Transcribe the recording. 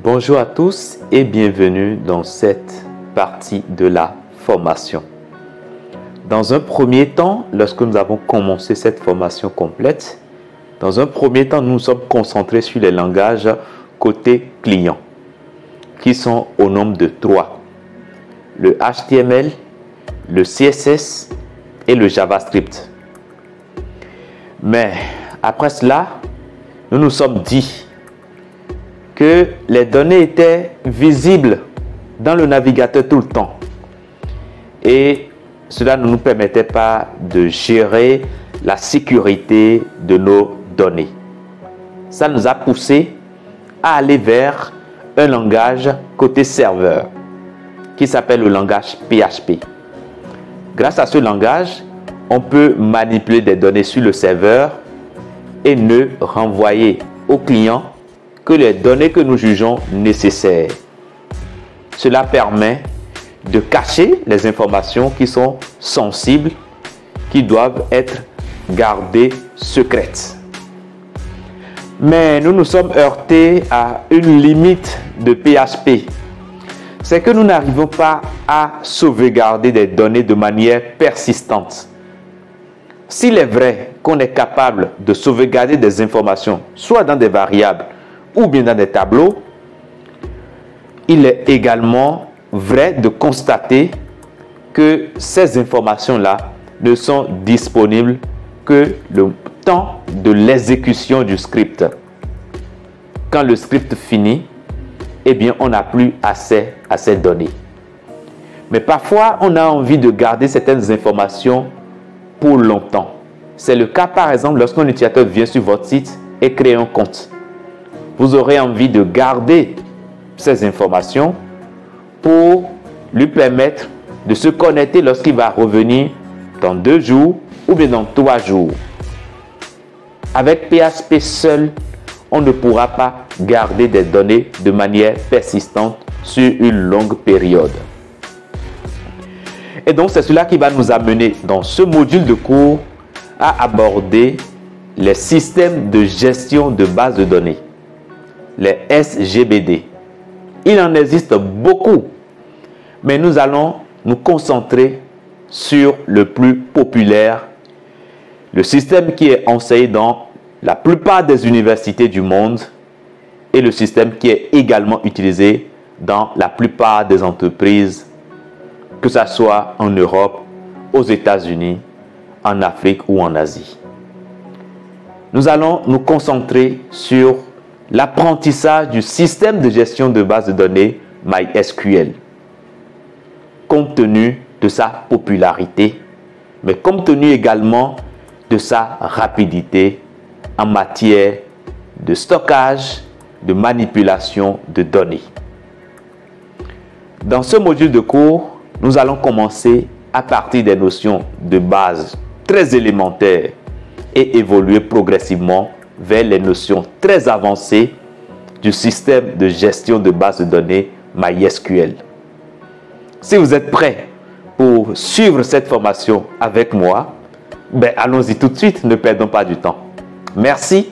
Bonjour à tous et bienvenue dans cette partie de la formation. Dans un premier temps, lorsque nous avons commencé cette formation complète, nous nous sommes concentrés sur les langages côté client, qui sont au nombre de 3. Le HTML, le CSS et le JavaScript. Mais après cela, nous nous sommes dit que les données étaient visibles dans le navigateur tout le temps. Et cela ne nous permettait pas de gérer la sécurité de nos données. Ça nous a poussé à aller vers un langage côté serveur qui s'appelle le langage PHP. Grâce à ce langage, on peut manipuler des données sur le serveur et ne renvoyer au client que les données que nous jugeons nécessaires. Cela permet de cacher les informations qui sont sensibles, qui doivent être gardées secrètes. Mais nous nous sommes heurtés à une limite de PHP. C'est que nous n'arrivons pas à sauvegarder des données de manière persistante. S'il est vrai qu'on est capable de sauvegarder des informations, soit dans des variables ou bien dans des tableaux, il est également vrai de constater que ces informations-là ne sont disponibles que le temps de l'exécution du script. Quand le script finit, eh bien, on n'a plus accès à ces données. Mais parfois, on a envie de garder certaines informations pour longtemps. C'est le cas, par exemple, lorsqu'un utilisateur vient sur votre site et crée un compte. Vous aurez envie de garder ces informations pour lui permettre de se connecter lorsqu'il va revenir dans 2 jours ou bien dans 3 jours. Avec PHP seul, on ne pourra pas garder des données de manière persistante sur une longue période. Et donc, c'est cela qui va nous amener dans ce module de cours à aborder les systèmes de gestion de bases de données, les SGBD. Il en existe beaucoup, mais nous allons nous concentrer sur le plus populaire, le système qui est enseigné dans la plupart des universités du monde et le système qui est également utilisé dans la plupart des entreprises, que ce soit en Europe, aux États-Unis, en Afrique ou en Asie. Nous allons nous concentrer sur l'apprentissage du système de gestion de base de données MySQL, compte tenu de sa popularité, mais compte tenu également de sa rapidité en matière de stockage, de manipulation de données. Dans ce module de cours, nous allons commencer à partir des notions de base très élémentaires et évoluer progressivement vers les notions très avancées du système de gestion de base de données MySQL. Si vous êtes prêts pour suivre cette formation avec moi, allons-y tout de suite, ne perdons pas du temps. Merci